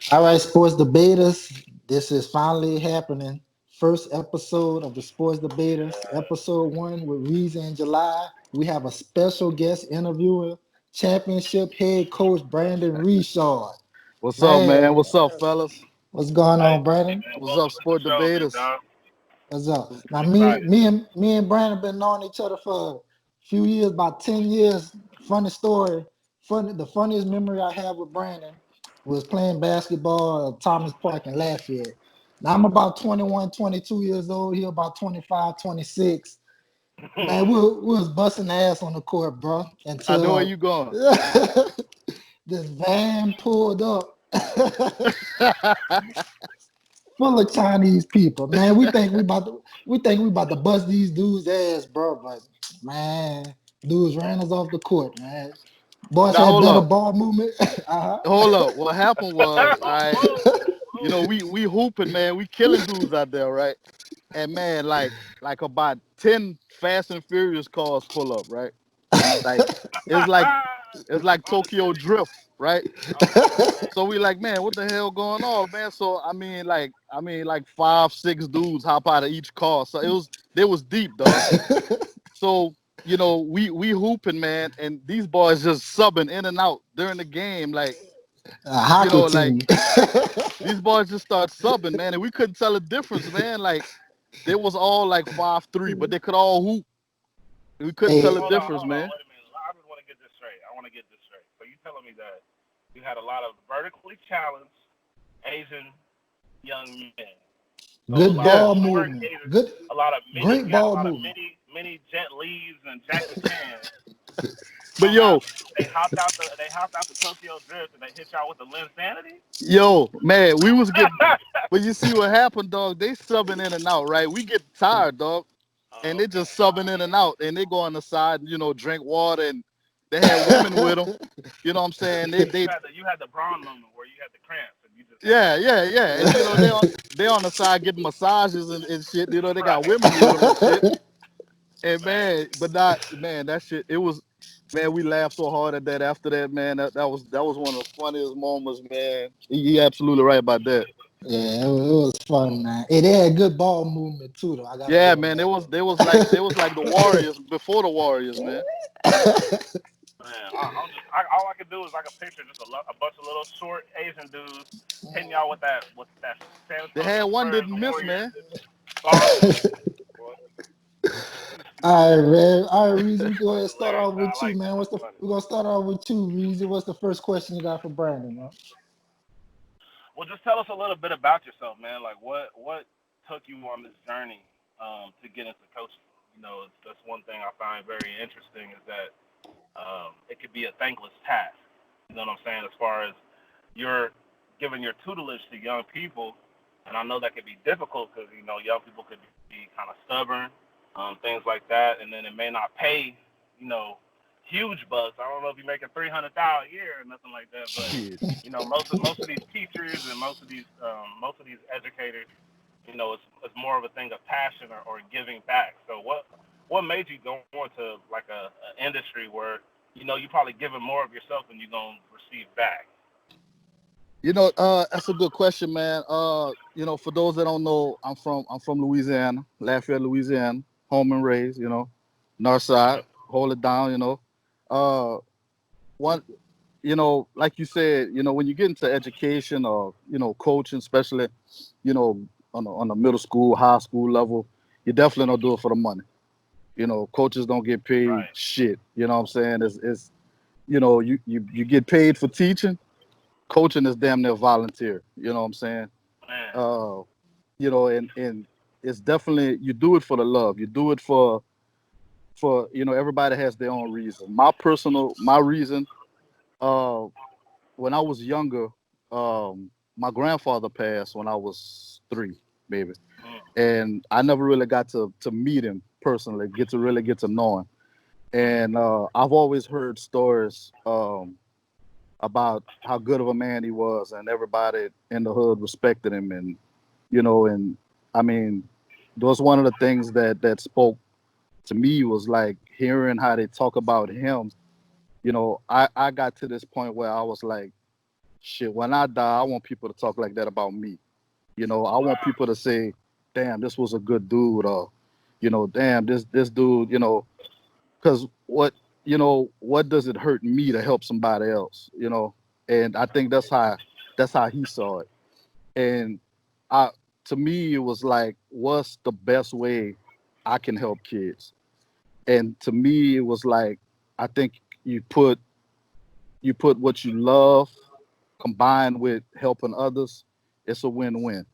All right, sports debaters. This is finally happening. First episode of the sports debaters, episode one with Reezy in July. We have a special guest interviewer, championship head coach Brandon Reshaw. What's up, man? Man, What's up, fellas? what's going Hey, on, Brandon? man, What's up, welcome to the sport show, big debaters? dog. What's up? Now, I'm me, excited. me and me and Brandon been knowing each other for a few years, about 10 years. Funny story. The funniest memory I have with Brandon was playing basketball at Thomas Park in Lafayette. Now I'm about 21, 22 years old. He about 25, 26. Man, we was busting ass on the court, bro, I know where until you going. this van pulled up full of Chinese people. Man, we about to bust these dudes' ass, bro. But man, dudes ran us off the court, man. Boys Now had hold better up, ball movement. Uh-huh. hold up. What happened was, I, Whoa, whoa. we hooping, man. We killing dudes out there, right? And man, like about 10 Fast and Furious cars pull up, right? Like it's like it's like On the Tokyo city. Drift, right? Oh, man. So we like, man, what the hell going on, man? So like 5, 6 dudes hop out of each car. So they was deep, dog. So we hooping, man, and these boys just subbing in and out during the game, like A hockey like team. these boys just start subbing, man, and we couldn't tell the difference, man. Like they was all like 5'3", but they could all hoop. We couldn't tell Hey, the difference, Hold on. man. Wait a minute. I just want to get this straight. I want to get this straight. So you telling me that you had a lot of vertically challenged Asian young men. So a good lot of Yeah, ball short movement. Asian, Good, a lot of mini, great you got a ball lot of movement. mini Jet Lees and Jackie Chan. but Somehow yo, they hopped out the Tokyo Drift and they hit y'all with the Linsanity. man, we was getting. But you see what happened, dog? They subbing in and out, right? We get tired, dog, and they Okay, just all subbing in right. and out, and they go on the side, drink water, and they had women with them. You know what I'm saying? They You had the brawn moment where you had the cramps and you just had to Yeah, yeah, yeah. And they on the side getting massages and shit. They got right. women with them and shit. And man, but not man, that shit. It was man. We laughed so hard at that. After that, man, that was one of the funniest moments, man. You absolutely right about that. Yeah, it was fun, man. Hey, they had good ball movement too, though. I gotta Yeah, give them man. They that, was they was like they though. was like the Warriors before the Warriors, man. Man, all I could do is I could picture just a bunch of little short Asian dudes hitting y'all with that San They had Antonio one Spurs didn't miss, Warriors man. ball movement. Boy, All right, man. All right, Reezy, we go ahead and that's start hilarious. off I with you, like man. that. That's funny. We're gonna start off with you, Reezy. What's the first question you got for Brandon, man? Well, just tell us a little bit about yourself, man. Like what took you on this journey to get into coaching? That's one thing I find very interesting is that it could be a thankless task. You know what I'm saying? As far as you're giving your tutelage to young people, and I know that could be difficult because young people could be kind of stubborn, things like that, and then it may not pay, you know, huge bucks. I don't know if you're making 300,000 a year or nothing like that, but Shit. most of these teachers and most of these educators, it's more of a thing of passion or giving back. So what made you go into like a industry where you probably giving more of yourself than you're gonna receive back? That's a good question, man. For those that don't know, I'm from Louisiana, Lafayette, Louisiana, home and raised. North side, Yep. hold it down. Uh, one, like you said, when you get into education or coaching, especially, on the middle school, high school level, you definitely don't do it for the money. Coaches don't get paid Right. shit. You know what I'm saying? It's you get paid for teaching. Coaching is damn near volunteer. You know what I'm saying? Man. Uh, and it's definitely you do it for the love. You do it for everybody has their own reason. My reason, uh, when I was younger, my grandfather passed when I was 3, maybe, Mm. and I never really got to meet him personally, get to know him. And I've always heard stories about how good of a man he was, and everybody in the hood respected him, and I mean, that was one of the things that spoke to me was like hearing how they talk about him. I got to this point where I was like, shit, when I die, I want people to talk like that about me. I want Wow. people to say, damn, this was a good dude, or, damn, this dude, because what does it hurt me to help somebody else, And I think that's how he saw it. And I to me it was like, what's the best way I can help kids? And to me it was like, I think you put what you love combined with helping others, it's a win-win.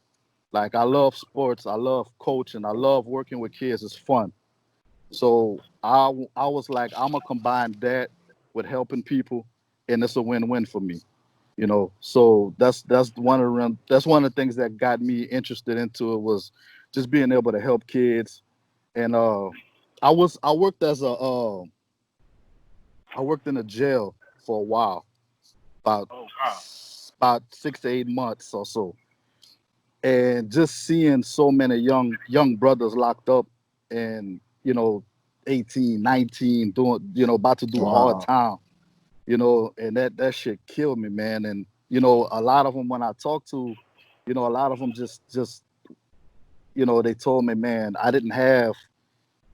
Like, I love sports, I love coaching, I love working with kids, it's fun. So I was like, I'm gonna combine that with helping people, and it's a win-win for me. So that's one of the things that got me interested into it, was just being able to help kids. And I worked I worked in a jail for a while, about Oh wow. 6 to 8 months or so, and just seeing so many young brothers locked up, and 18, 19, doing, about to do hard Wow. time, and that shit killed me, man. And a lot of them, when I talked to, a lot of them just they told me, man, I didn't have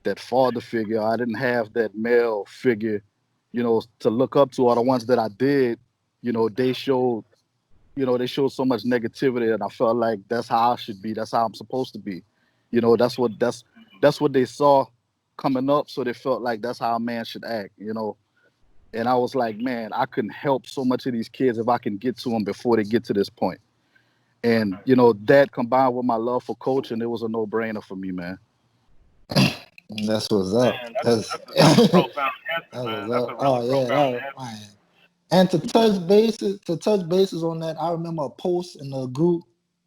that father figure, I didn't have that male figure, to look up to. Or the ones that I did, they showed so much negativity, and I felt like that's how I should be, that's how I'm supposed to be. That's what they saw coming up, so they felt like that's how a man should act. And I was like, man, I can help so much of these kids if I can get to them before they get to this point. And Right. that combined with my love for coaching, it was a no-brainer for me, man. That's what's up. Man, that's That's that's a profound answer, that's man. what's That's up. a really Oh yeah, profound that answer. man. And to touch bases on that, I remember a post in the group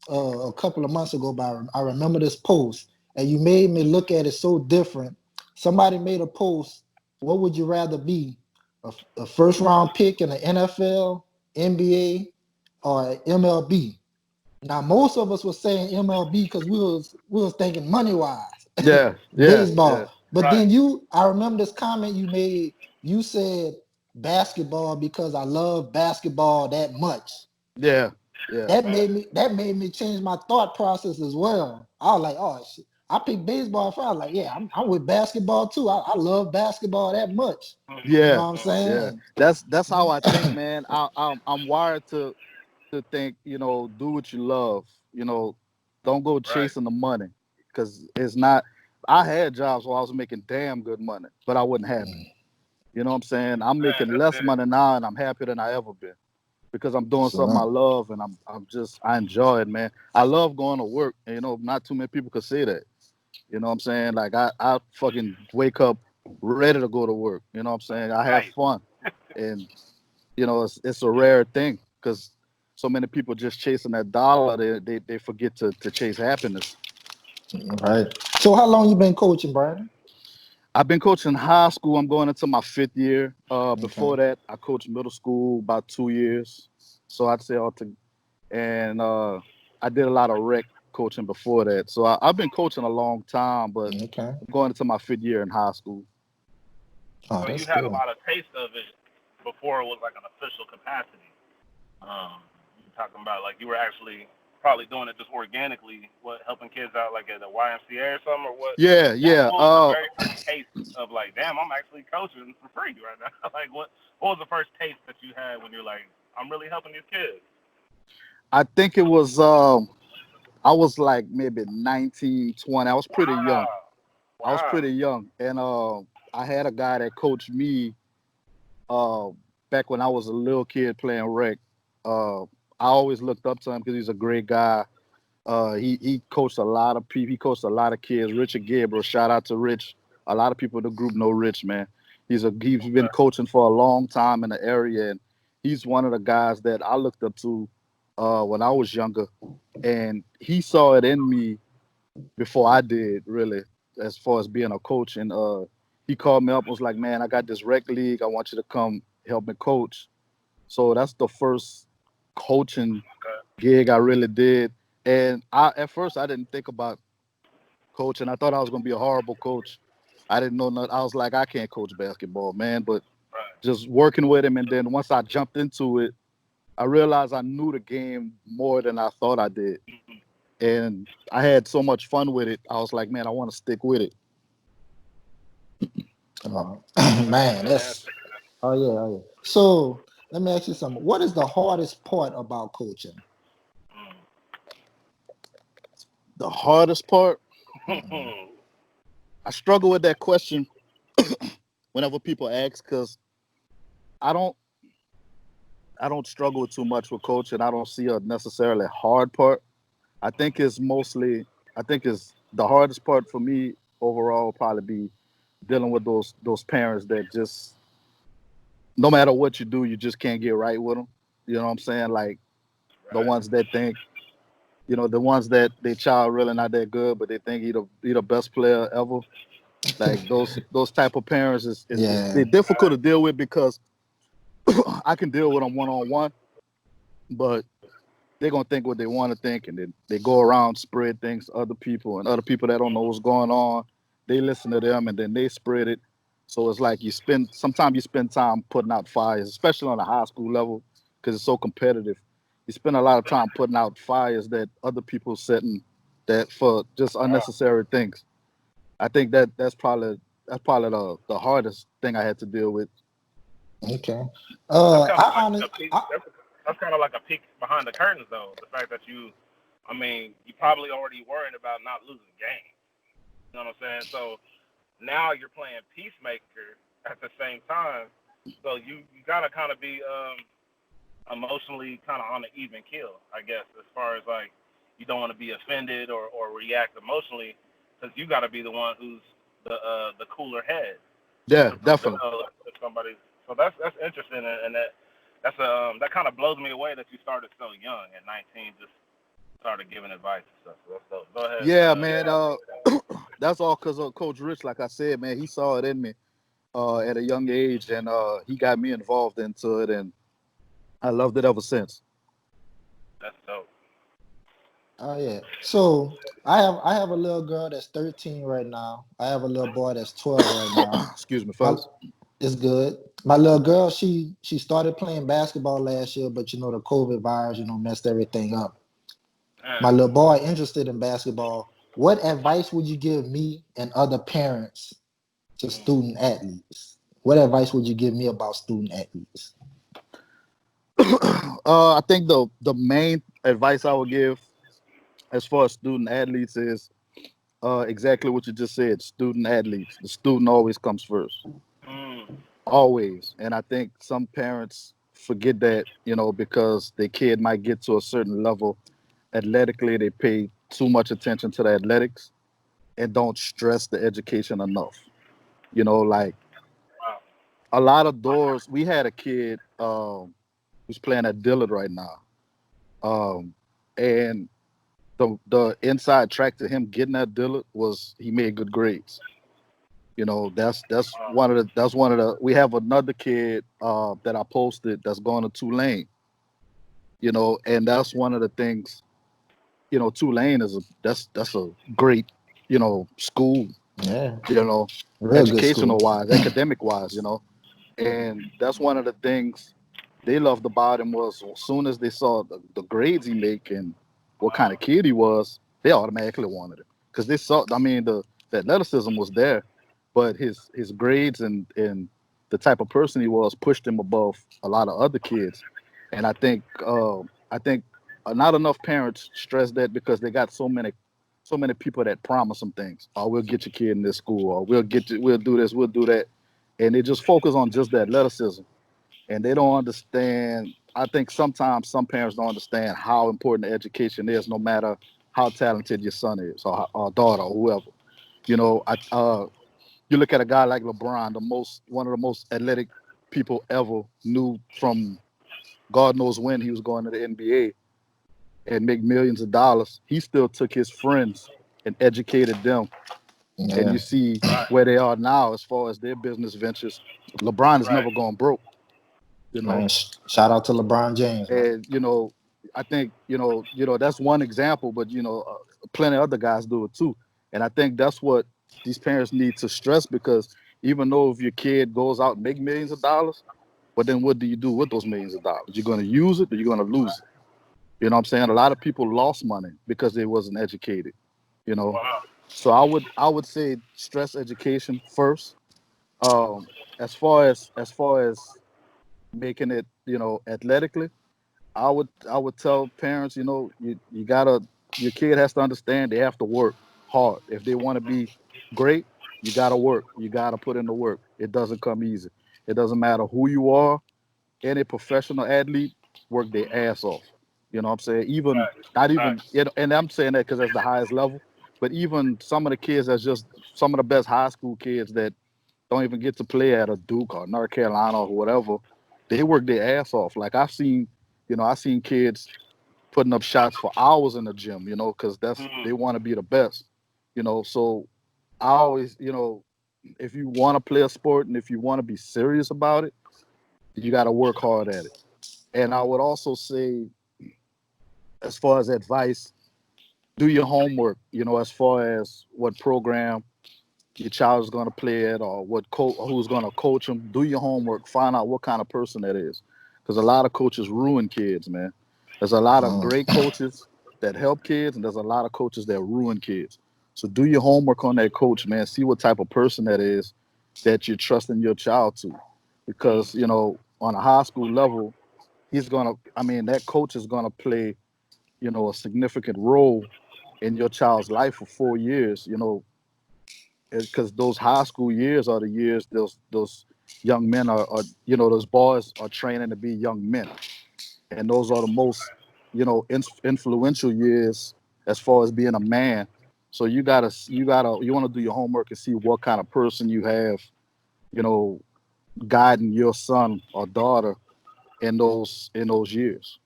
a couple of months ago. But I remember this post, and you made me look at it so different. Somebody made a post. What would you rather be, a first round pick in the NFL, NBA, or MLB? Now, most of us were saying MLB because we was thinking money wise, Yeah, yeah, yeah, baseball. But Right. then I remember this comment you made. You said basketball because I love basketball that much. yeah, yeah, That made me change my thought process as well. I was like, oh shit. I picked baseball. I was like, yeah, I'm with basketball too. I love basketball that much. You know yeah, what I'm yeah. saying? That's how I think, man. I'm wired to think, do what you love. Don't go Right. chasing the money, because it's not. I had jobs where I was making damn good money, but I wasn't happy. You know what I'm saying? I'm Man, making that's less it. money now, and I'm happier than I ever been, because I'm doing That's something I right. love, and I enjoy it, man. I love going to work. And, not too many people could say that. You know what I'm saying? Like, I fucking wake up ready to go to work. You know what I'm saying? I have Right. fun, and it's a rare thing, because so many people just chasing that dollar, they forget to chase happiness. Right. So how long you been coaching, Brandon? I've been coaching high school. I'm going into my 5th year. Okay. Before that, I coached middle school about 2 years. So I'd say all to, and I did a lot of rec coaching before that. So I've been coaching a long time, but Okay. I'm going into my 5th year in high school. Oh, So you that's had a good. lot of taste of it before it was like an official capacity. You're talking about like you were actually probably doing it just organically, what helping kids out like at the YMCA or something, or what? Yeah, What, yeah. what was the very first taste of like, damn, I'm actually coaching for free right now? Like, what was the first taste that you had when you're like, I'm really helping these kids? I think it was I was like maybe 19, 20. I was pretty young. Wow, I was wow. pretty young, and I had a guy that coached me uh, back when I was a little kid playing rec. Uh, I always looked up to him because he's a great guy. He coached a lot of people. He coached a lot of kids. Richard Gabriel, shout out to Rich. A lot of people in the group know Rich, man. He's been Okay, coaching for a long time in the area, and he's one of the guys that I looked up to when I was younger. And he saw it in me before I did, really, as far as being a coach. And he called me up and was like, man, I got this rec league. I want you to come help me coach. So that's the first coaching okay. gig I really did. And at first I didn't think about coaching. I thought I was gonna be a horrible coach. I didn't know nothing. I was like, I can't coach basketball, man. But Right. just working with him, and then once I jumped into it, I realized I knew the game more than I thought I did, and I had so much fun with it. I was like, man, I want to stick with it. Uh, That's a man, good that's answer. oh yeah, oh yeah. So let me ask you something. What is the hardest part about coaching? The hardest part, Mhm. Mm. I struggle with that question whenever people ask because I don't I don't struggle too much with coaching. I don't see a necessarily hard part. I think it's mostly I think it's the hardest part for me overall will probably be dealing with those parents that just no matter what you do, you just can't get right with them. You know what I'm saying? Like the Right. ones that think, the ones that their child really not that good, but they think he the best player ever. Like those type of parents is Yeah. they're difficult to deal with because I can deal with them one on one, but they're gonna think what they want to think, and then they go around spread things to other people, and other people that don't know what's going on, they listen to them, and then they spread it. So it's like sometimes you spend time putting out fires, especially on the high school level, because it's so competitive. You spend a lot of time putting out fires that other people setting that for just Wow. unnecessary things. I think that's probably the hardest thing I had to deal with. Okay. That's kind of I like a honest. peek. That's kind of like a peek behind the curtains, though. The fact that I mean, you probably already worried about not losing games. You know what I'm saying? So now you're playing peacemaker at the same time. So you gotta kind of be emotionally kind of on an even keel, I guess, as far as like you don't want to be offended or react emotionally, because you got to be the one who's the cooler head Yeah, to definitely. prevail if somebody. So that's interesting, and that kind of blows me away that you started so young at 19, just started giving advice and stuff. So that's dope. Go ahead. Yeah, man. That's all because of Coach Rich. Like I said, man, he saw it in me at a young age, and he got me involved into it, and I loved it ever since. That's dope. Oh yeah. So I have a little girl that's 13 right now. I have a little boy that's 12 right now. Excuse me, My fellas. It's good. My little girl, she started playing basketball last year, but the COVID virus, messed everything up. Man, My little boy interested in basketball. What advice would you give me and other parents to mm, student athletes? What advice would you give me about student athletes? I think the main advice I would give as far as student athletes is exactly what you just said. Student athletes. The student always comes first. mm, Always. And I think some parents forget that, because their kid might get to a certain level athletically, they pay too much attention to the athletics and don't stress the education enough. Like wow. a lot of doors. We had a kid who's playing at Dillard right now, and the inside track to him getting at Dillard was he made good grades. That's one of the. We have another kid that I posted that's going to Tulane. And that's one of the things. Tulane that's a great school. Yeah, You know, real good educational school. wise, academic wise. And that's one of the things they loved about him was as soon as they saw the grades he make and what kind Wow. of kid he was, they automatically wanted him because they saw. I mean, the athleticism was there, but his grades and the type of person he was pushed him above a lot of other kids. And I think not enough parents stress that because they got so many people that promise them things. Oh, we'll get your kid in this school, or we'll do this, we'll do that, and they just focus on just the athleticism, and they don't understand. I think sometimes some parents don't understand how important education is, no matter how talented your son is or daughter or whoever. You look at a guy like LeBron, one of the most athletic people ever knew from God knows when he was going to the NBA and make millions of dollars. He still took his friends and educated them, and Yeah, you see Right. where they are now as far as their business ventures. LeBron has Right. never gone broke, you know. man. Shout out to LeBron James, man. And I think that's one example, but plenty of other guys do it too. And I think that's what these parents need to stress because even though if your kid goes out and make millions of dollars, But then what do you do with those millions of dollars? You're going to use it or you're going to lose it. You know what I'm saying? A lot of people lost money because they wasn't educated. You know, Wow. so I would say stress education first. Um, as far as making it, athletically, I would tell parents, you gotta your kid has to understand they have to work hard if they want to be great. You gotta work. You gotta put in the work. It doesn't come easy. It doesn't matter who you are. Any professional athlete work their ass off. You know what I'm saying? Even Facts. not even, Facts. and I'm saying that because that's the highest level. But even some of the kids that's just some of the best high school kids that don't even get to play at a Duke or North Carolina or whatever, they work their ass off. Like I seen kids putting up shots for hours in the gym, because Mm. they want to be the best. So I always, if you want to play a sport and if you want to be serious about it, you got to work hard at it. And I would also say, as far as advice, do your homework, as far as what program your child is going to play at or who's going to coach them. Do your homework. Find out what kind of person that is. Because a lot of coaches ruin kids, man. There's a lot of great coaches that help kids, and there's a lot of coaches that ruin kids. So do your homework on that coach, man. See what type of person that is that you're trusting your child to. Mm. Because, on a high school level, that coach is going to play, a significant role in your child's life for 4 years, because those high school years are the years those young men those boys are training to be young men, and those are the most influential years as far as being a man. So you want to do your homework and see what kind of person you have, you know, guiding your son or daughter in those years.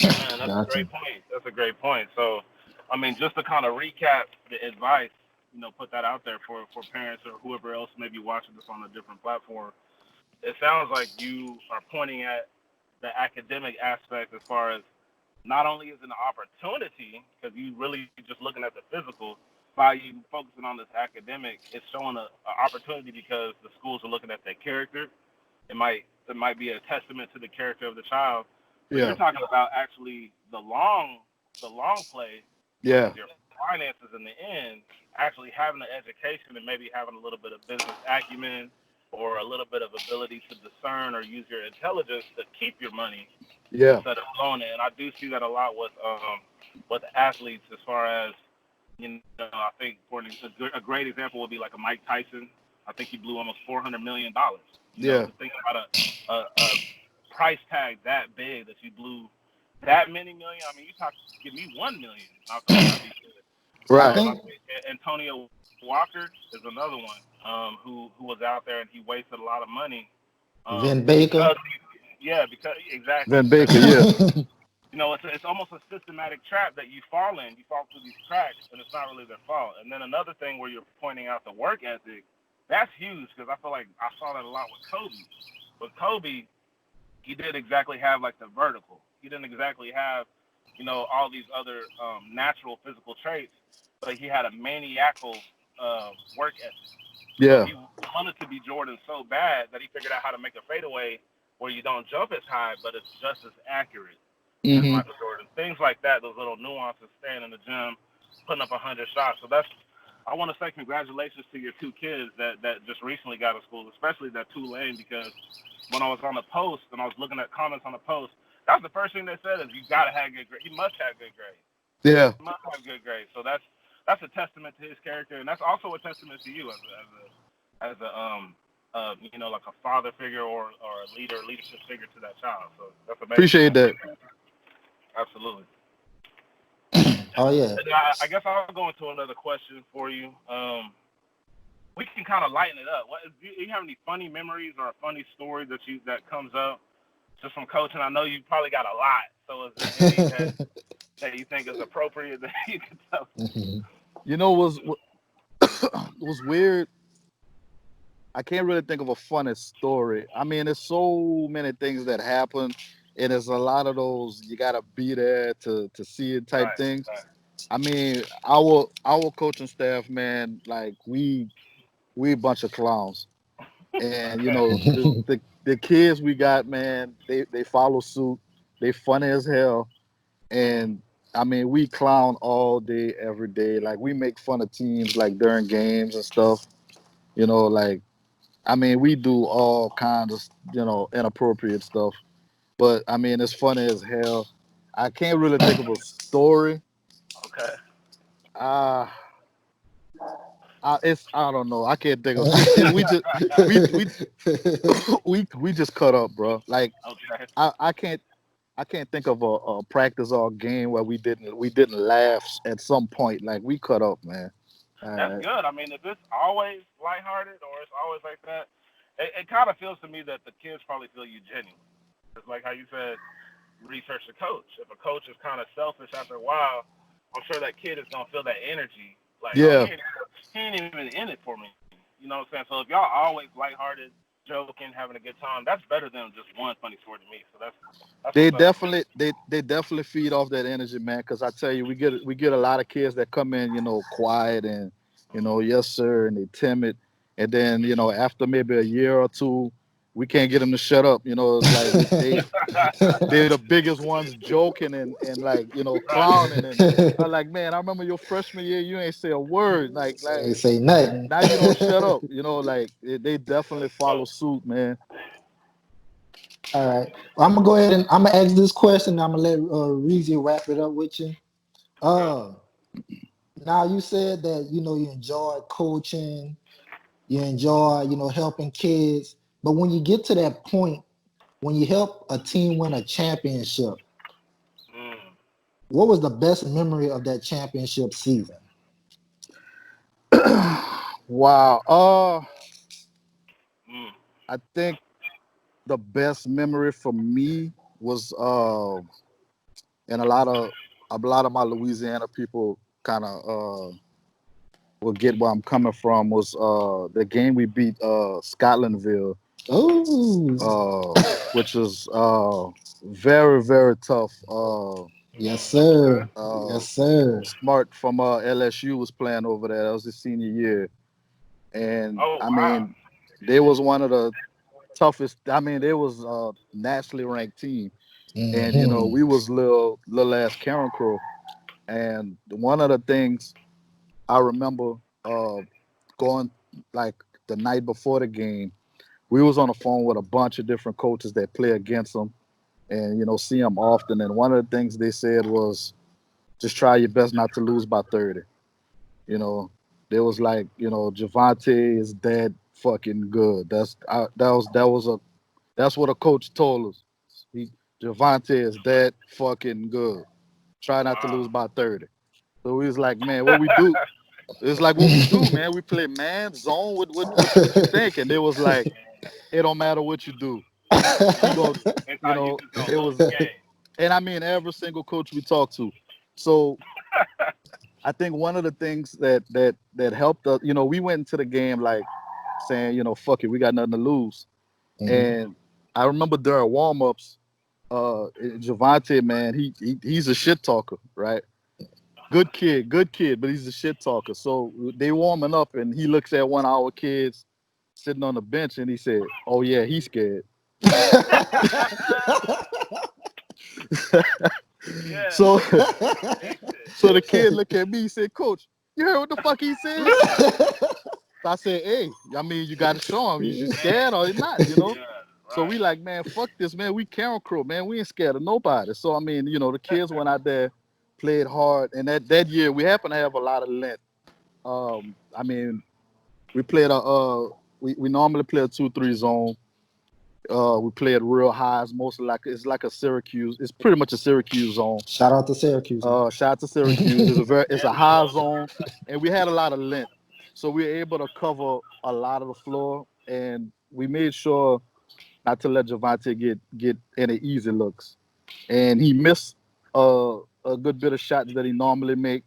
Man, that's a Gotcha. great point. That's a great point. So, I mean, just to kind of recap the advice, put that out there for parents or whoever else may be watching this on a different platform. It sounds like you are pointing at the academic aspect as far as not only is it an opportunity because you really just looking at the physical by you focusing on this academic, it's showing a opportunity because the schools are looking at their character. It might be a testament to the character of the child, but you're Yeah, talking about actually the long play, which is yeah, your finances in the end, actually having an education and maybe having a little bit of business acumen or a little bit of ability to discern or use your intelligence to keep your money yeah, instead of blowing it. And I do see that a lot with athletes as far as I think a great example would be like a Mike Tyson. I think he blew almost $400 million. To yeah, think about a price tag that big that you blew that many million. I mean, you talk give me 1 million. I feel like I'd be good. I right, And I think think Antonio Walker is another one who was out there and he wasted a lot of money Vin Baker. because yeah, because exactly Van because Baker, yeah, it's almost a systematic trap that you fall in. You fall through these cracks, and it's not really their fault. And then another thing where you're pointing out the work ethic, that's huge because I feel like I saw that a lot with Kobe. With Kobe, he didn't exactly have like the vertical. He didn't exactly have, all these other natural physical traits, but he had a maniacal work ethic. So yeah, he wanted to be Jordan so bad that he figured out how to make a fadeaway where you don't jump as high, but it's just as accurate as hmm Michael Jordan. Things like that, those little nuances, staying in the gym, putting up 100 shots. So I want to say congratulations to your two kids that just recently got to school, especially that Tulane, because when I was on the post and I was looking at comments on the post, that was the first thing they said is you got to have good grades. He must have good grades. yeah. He must have good grades. So that's a testament to his character, and that's also a testament to you as a like a father figure or a leadership figure to that child. So that's amazing, Appreciate man. that. Absolutely. Oh yeah. And I guess I'll go into another question for you. We can kind of lighten it up. Do you have any funny memories or a funny story that comes up just from coaching? I know you probably got a lot. So is there any that you think is appropriate that you can tell? Was weird. I can't really think of a funny story. I mean, there's so many things that happen, and there's a lot of those you gotta be there to see it type Right, things. right. I mean, our coaching staff, man, like we a bunch of clowns. And the kids we got, man, they follow suit. They funny as hell. And I mean, we clown all day, every day. Like we make fun of teams like during games and stuff. Like I mean, we do all kinds of inappropriate stuff. But I mean, it's funny as hell. I can't really think of a story. Okay. Uh I don't know. I can't think of. We just we we just cut up, bro. Like Okay. I can't think of a practice or a game where we didn't laugh at some point. Like we cut up, man. That's Uh, good. I mean, if it's always lighthearted or it's always like that, it kind of feels to me that the kids probably feel you genuine. It's like how you said, research the coach. If a coach is kind of selfish after a while, I'm sure that kid is gonna feel that energy. Like, oh, yeah, he ain't even in it for me. You know what I'm saying? So if y'all always lighthearted, joking, having a good time, that's better than just one funny story to me. So that's they what's up. definitely they definitely feed off that energy, man. Because I tell you, we get a lot of kids that come in, quiet and yes sir, and they timid, and then after maybe a year or two, we can't get them to shut up. It's like they're the biggest ones joking and like Right. clowning and I'm like, man, I remember your freshman year, you ain't say a word, Ain't say nothing. now you don't shut up, like they definitely follow So, suit, man. All right. Well, I'm gonna go ahead and I'm gonna ask this question. I'm gonna let Reezy wrap it up with you. okay. Uh, Now you said that you enjoy coaching, you enjoy helping kids, but when you get to that point, when you help a team win a championship, Mm, what was the best memory of that championship season? Wow. mm. I think the best memory for me was and a lot of my Louisiana people kind of will get where I'm coming from was the game we beat Scotlandville, Oh, which was very very tough. yes, Okay. sir. Uh, Yes, sir. Smart from LSU was playing over there. That was his senior year, and Oh I wow. mean, they was one of the toughest. I mean, they was a nationally ranked team, and Hmm. we was little ass Karen Crow. And one of the things I remember going like the night before the game, we was on the phone with a bunch of different coaches that play against them, and see them often. And one of the things they said was just try your best not to lose by 30. You know, there was like, Javante is dead fucking good. That's what a coach told us. He Javante is dead fucking good. Try not to Wow. lose by 30. So we was like, man, what we do? It's like what we do, man. We play man zone. What you think? And it was like, it don't matter what you do. We go, It's how you just it don't lose was, the game. and I mean every single coach we talked to. So I think one of the things that helped us, we went into the game like saying, fuck it, we got nothing to lose. Hmm. And I remember during warm-ups, Javante, man, he's a shit talker, right? Good kid, but he's a shit talker. So they warming up, and he looks at one of our kids sitting on the bench, and he said, "Oh yeah, he's scared." Yeah. So He said. so the kid looked at me, he said, "Coach, you heard what the fuck he said?" So I said, "Hey, I mean, you got to show him. You scared or not?" Yeah. So we Right. like, man, fuck this, man. We Karen Crow, man. We ain't scared of nobody. So I mean, the kids went out there, played hard, and that year we happened to have a lot of length. I mean, we played we normally play a 2-3 zone. We played real highs, mostly like it's like a Syracuse. It's pretty much a Syracuse zone. Shout out to Syracuse, man. Shout out to Syracuse. It's a Yeah, man. I high love zone, Syracuse. and we had a lot of length, so we were able to cover a lot of the floor, and we made sure not to let Javante get any easy looks, and he missed a good bit of shots that he normally make,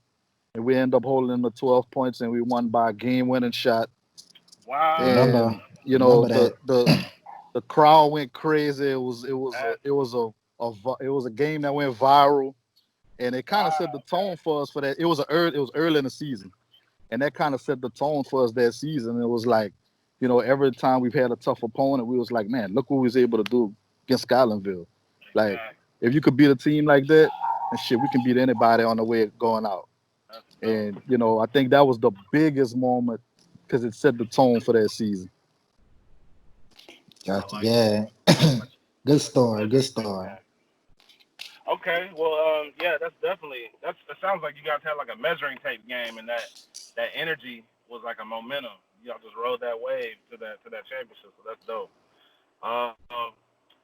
and we end up holding him to 12 points, and we won by a game-winning shot, Wow. Remember, and remember the that. the crowd went crazy. That's It was a game that went viral, and it kind of set wow. the tone for us for that. It was early in the season, and that kind of set the tone for us that season. It was like, every time we've had a tough opponent, we was like, man, look what we was able to do against Skylandville. Like, Exactly. if you could beat a team like that, and shit, we can beat anybody on the way of going out. That's dope. And I think that was the biggest moment because it set the tone for that season. I Gotcha. like it. Yeah. Good story. Good Measuring tape story. game. Okay, well, yeah, that's definitely that's. It sounds like you guys had like a measuring tape game, and that energy was like a momentum. Y'all just rode that wave to that championship, so that's dope. Um,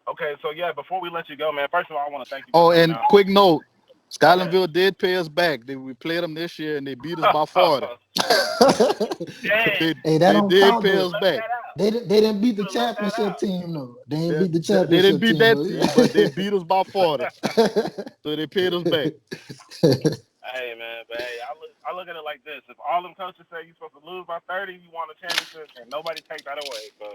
okay, so yeah, before we let you go, man, first of all, I want to thank you for Oh, coming and out. quick note, Go ahead. Skylandville did pay us back. We played them this year and they beat us by 40. Dang, They Hey, that they don't did count pay you though. us left back. that out. They didn't beat You the would have left that championship out. team though. They didn't They, beat the they didn't championship beat team that though. team, but they beat us by 40. So they paid us back. Hey man, but hey, I look at it like this: if all them coaches say you're supposed to lose by 30, you won a championship, and nobody take that away. So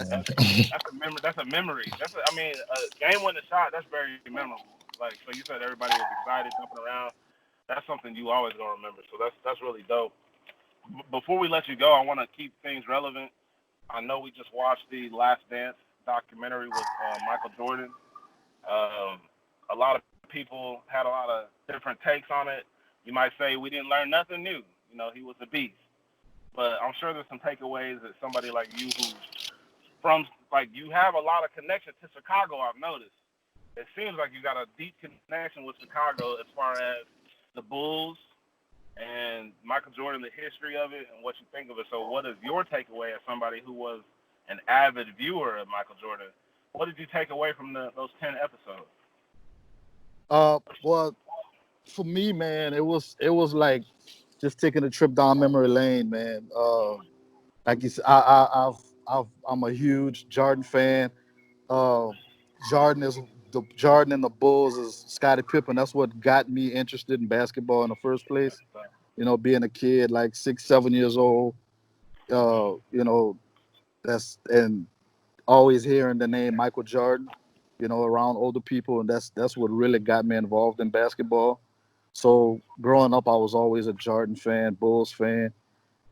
that's that's a memory. That's a memory. I mean, a game winning shot. That's very memorable. Like so, you said everybody was excited, jumping around. That's something you always gonna remember. So that's really dope. Before we let you go, I want to keep things relevant. I know we just watched the Last Dance documentary with Michael Jordan. Um, a lot of people had a lot of different takes on it. You might say we didn't learn nothing new. He was a beast. But I'm sure there's some takeaways that somebody like you who's from, like, you have a lot of connection to Chicago, I've noticed. It seems like you got a deep connection with Chicago as far as the Bulls and Michael Jordan, the history of it, and what you think of it. So, what is your takeaway as somebody who was an avid viewer of Michael Jordan? What did you take away from those 10 episodes? Well, for me, man, it was like just taking a trip down memory lane, man. Like you said, I'm a huge Jordan fan. Uh, Jordan and the Bulls is Scottie Pippen. That's what got me interested in basketball in the first place. Being a kid, like 6, 7 years old. You know, that's and always hearing the name Michael Jordan. Around older people, and that's what really got me involved in basketball. So growing up, I was always a Jordan fan, Bulls fan.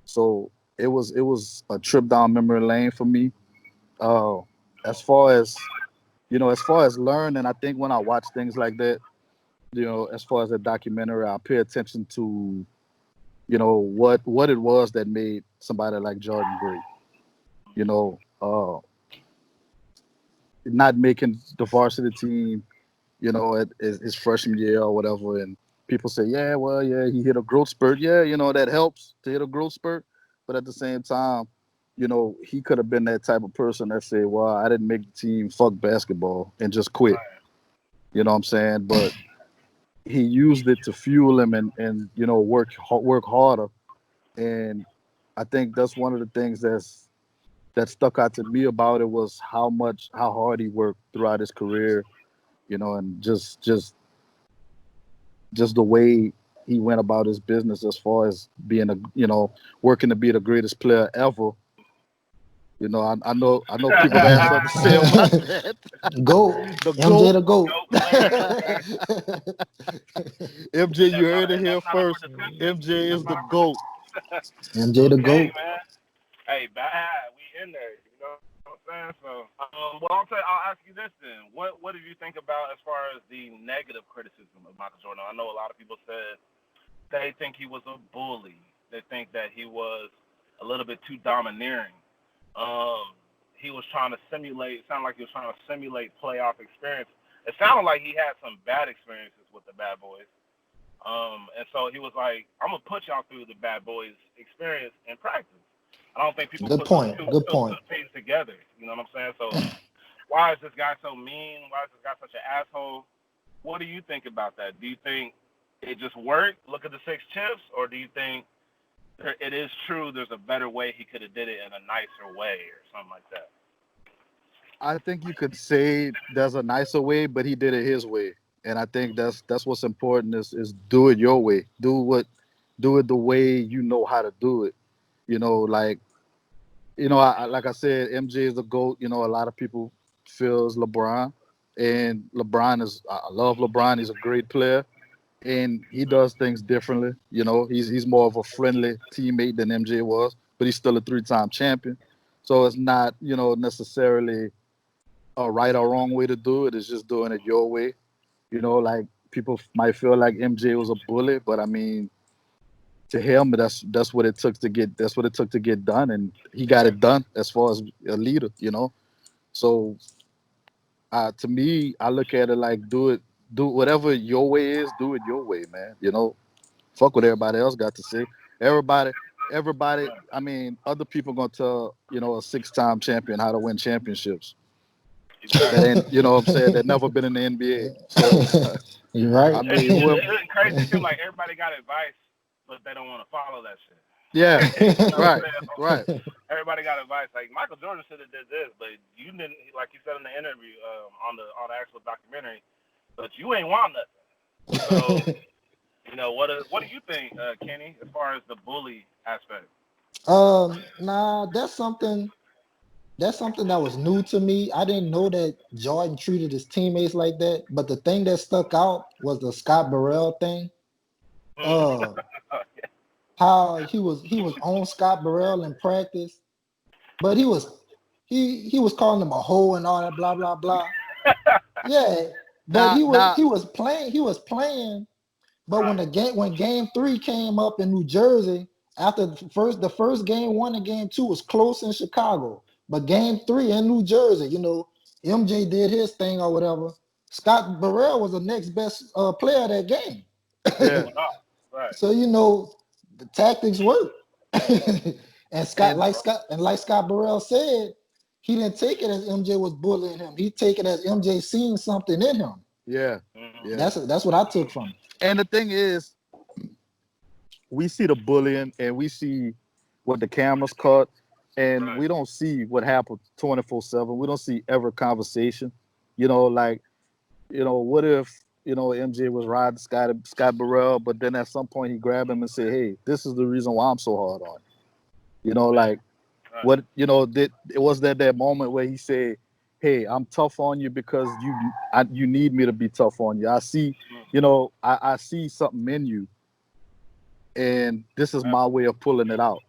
So it was a trip down memory lane for me. Uh, as far as learning, I think when I watch things like that, as far as a documentary, I pay attention to what it was that made somebody like Jordan great. You know, not making the varsity team, at his freshman year or whatever, and people say, yeah, well, yeah, he hit a growth spurt. Yeah, that helps to hit a growth spurt, but at the same time, he could have been that type of person that said, well, I didn't make the team, fuck basketball, and just quit. You know what I'm saying? But he used it to fuel him and work harder. And I think that's one of the things that stuck out to me about it was how hard he worked throughout his career, and just the way he went about his business as far as being working to be the greatest player ever. I know people have something to say about that. Goat. The MJ GOAT. the goat. Goat player. Okay. MJ, you That's not heard it here up for first. discussion. MJ is That's the not up for GOAT. MJ the okay, goat. man. Hey, bad. We in there. You know what I'm saying? So, well, I'll ask you this then. What did you think about as far as the negative criticism of Michael Jordan? I know a lot of people said they think he was a bully. They think that he was a little bit too domineering. He was trying to simulate. It sounded like he was trying to simulate playoff experience. It sounded like he had some bad experiences with the Bad Boys. And so he was like, I'm gonna put y'all through the Bad Boys experience in practice. I don't think people Good put those point. two, Good those point. two things together. You know what I'm saying? So why is this guy so mean? Why is this guy such an asshole? What do you think about that? Do you think it just worked? Look at the 6 chips, or do you think it is true? There's a better way he could have did it in a nicer way, or something like that. I think you could say there's a nicer way, but he did it his way. And I think that's what's important is do it your way. Do it the way you know how to do it. Like like I said, MJ is the GOAT. A lot of people feels LeBron, and I love LeBron. He's a great player, and he does things differently. He's more of a friendly teammate than MJ was, but he's still a 3-time champion. So it's not, necessarily a right or wrong way to do it. It's just doing it your way. Like people might feel like MJ was a bully, but I mean, to him, that's what it took to get done, and he got it done as far as a leader. So to me, I look at it like do whatever your way is, do it your way, man. Fuck what everybody else got to say. Everybody, everybody. I mean, other people gonna tell a six-time champion how to win championships. That Exactly. ain't, what I'm saying, that never been in the NBA. So You're I right. mean, It's crazy. It seems like everybody got advice, but they don't want to follow that shit. yeah, You know what I'm right, saying? right, Everybody got advice. Like Michael Jordan should have did this, but you didn't. Like you said in the interview, on the actual documentary, but you ain't want nothing. So what do you think, Kenny, as far as the bully aspect? Nah, that's something that was new to me. I didn't know that Jordan treated his teammates like that. But the thing that stuck out was the Scott Burrell thing. Uh, how he was on Scott Burrell in practice, but he was calling him a hoe and all that blah blah blah. Yeah, but now, he was now, he was playing he was playing. But when Right. the game when game three came up in New Jersey, after the first game one and game two was close in Chicago, but game three in New Jersey, MJ did his thing or whatever. Scott Burrell was the next best player of that game. yeah, Well, no. Right. So the tactics work. and Scott, and like Scott Burrell said, he didn't take it as MJ was bullying him. He take it as MJ seeing something in him. yeah, Mm-hmm. yeah. That's what I took from it. And the thing is, we see the bullying and we see what the cameras caught, and Right. we don't see what happened 24/7. We don't see every conversation. Like, what if MJ was riding Scott Burrell, but then at some point he grabbed him and said, "Hey, this is the reason why I'm so hard on you." Like Right. what did it was that moment where he said, "Hey, I'm tough on you because you need me to be tough on you. I see, I see something in you, and this is my way of pulling it out."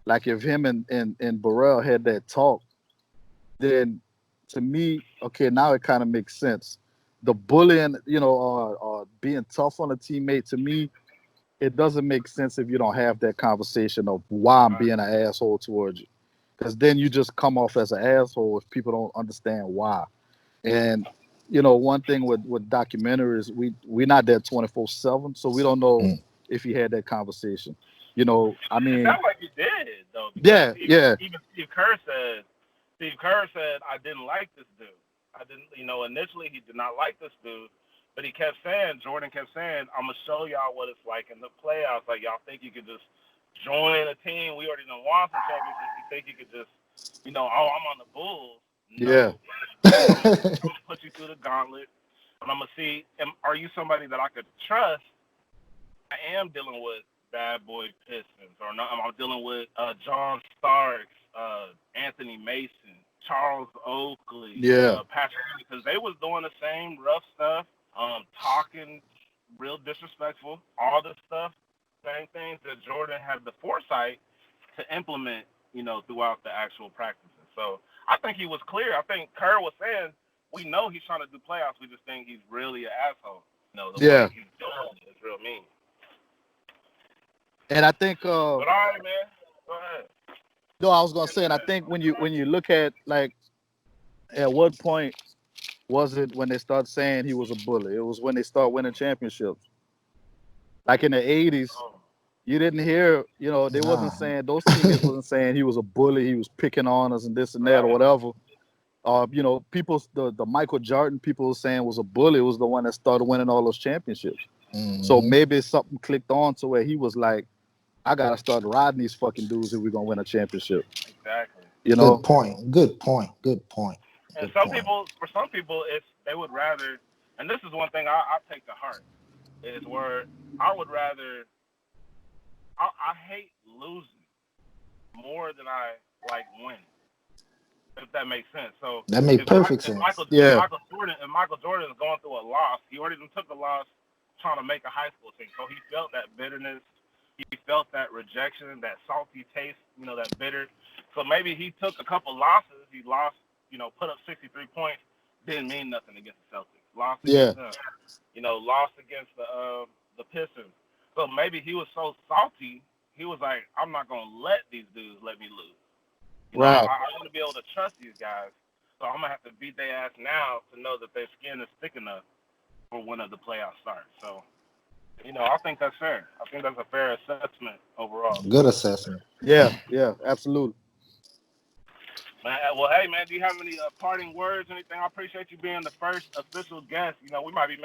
Like if him and Burrell had that talk, then to me, okay, now it kind of makes sense. The bullying, or being tough on a teammate, to me, it doesn't make sense if you don't have that conversation of why I'm Right. being an asshole towards you. Because then you just come off as an asshole if people don't understand why. And one thing with documentaries, we're not there 24/7, so we don't know Mm. if he had that conversation. I It mean, sounds like you did though, because yeah, yeah, even Steve Kerr said I didn't like this dude. I didn't, initially he did not like this dude, but Jordan kept saying, I'm gonna show y'all what it's like in the playoffs. Like y'all think you could just join a team? We already done won some championships. You think you could just, oh, I'm on the Bulls? yeah, No, I'm gonna put you through the gauntlet, and I'm gonna see, are you somebody that I could trust? I am dealing with bad boy Pistons, or no, I'm dealing with John Starks, Anthony Mason, Charles Oakley, yeah, Patrick, because they was doing the same rough stuff, talking real disrespectful, all this stuff, same things that Jordan had the foresight to implement, throughout the actual practices. So I think he was clear. I think Kerr was saying, we know he's trying to do playoffs. We just think he's really an asshole. The yeah. way he's doing it is real mean. And I think, But all right, man. Go ahead. no, I was gonna Finish say, and I that. think when you look at, like, at what point was it when they start saying he was a bully? It was when they start winning championships. Like in the '80s, Oh, you didn't hear, they wasn't Nah. saying, those teammates wasn't saying he was a bully, he was picking on us and this and that or right. whatever. People, the Michael Jordan people was saying was a bully was the one that started winning all those championships. So Mhm. maybe something clicked on to where he was like, I gotta start riding these fucking dudes if we're gonna win a championship. Exactly. You Good know? point. Good point. Good point. And Good point. for some people, it's they would rather. And this is one thing I take to heart is where I would rather. I hate losing more than I like winning. If that makes sense. So That made if Mike, perfect if sense. Michael if Yeah, Michael Jordan if Michael Jordan is going through a loss, he already took a loss trying to make a high school team. So he felt that bitterness he felt that rejection, that salty taste, that bitter. So maybe he took a couple losses. He lost, put up 63 points, didn't mean nothing against the Celtics. Lost Yeah. against them, lost against the Pistons. So maybe he was so salty, he was like, I'm not gonna let these dudes let me lose. Right. I want to be able to trust these guys. So I'm gonna have to beat their ass now to know that their skin is thick enough for when the playoffs start. So, I think that's fair. I think that's a fair assessment overall. Good assessment. Yeah. Yeah. Absolutely. Man, well, hey, man, do you have any parting words, anything? I appreciate you being the first official guest. We might be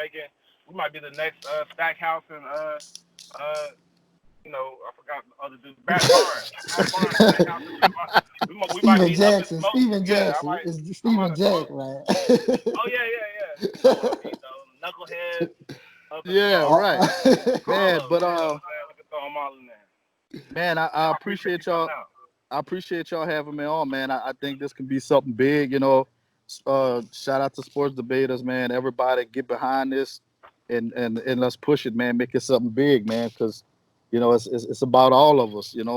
the next Stackhouse and I forgot the other dude, Matt Barnes. Matt Barnes, Stackhouse. We might Steven be up in Jackson. smoke. Steven Yeah, Jackson. It's I might Steven have Jack, smoke. man. Oh yeah. Knuckleheads up in Yeah. smoke. Right. All Man, of them. but You know what I'm saying? We can throw them all in there. man, Man, I I appreciate you appreciate coming y'all. out. I appreciate y'all having me on, man. I think this can be something big, shout out to sports debaters, man. Everybody get behind this and let's push it, man. Make it something big, man, because it's about all of us, And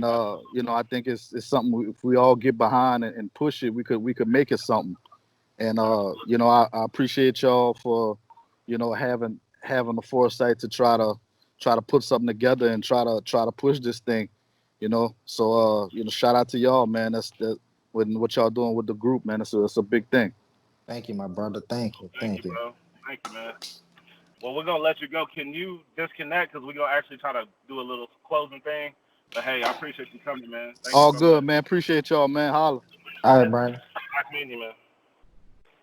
Absolutely. I think it's something if we all get behind and push it, we could make it something. And Absolutely. I appreciate y'all for, having the foresight to try to put something together and try to push this thing, So shout out to y'all, man. That with what y'all doing with the group, man. It's a big thing. Thank you, my brother. Thank you. Thank you, Thank you. bro. Thank you, man. Well, we're gonna let you go. Can you disconnect? Because we're gonna actually try to do a little closing thing. But hey, I appreciate you coming, man. Thanks for All coming good, in. man. Appreciate y'all, man. Holla. All right, Yes, Brandon. nice meeting you, man.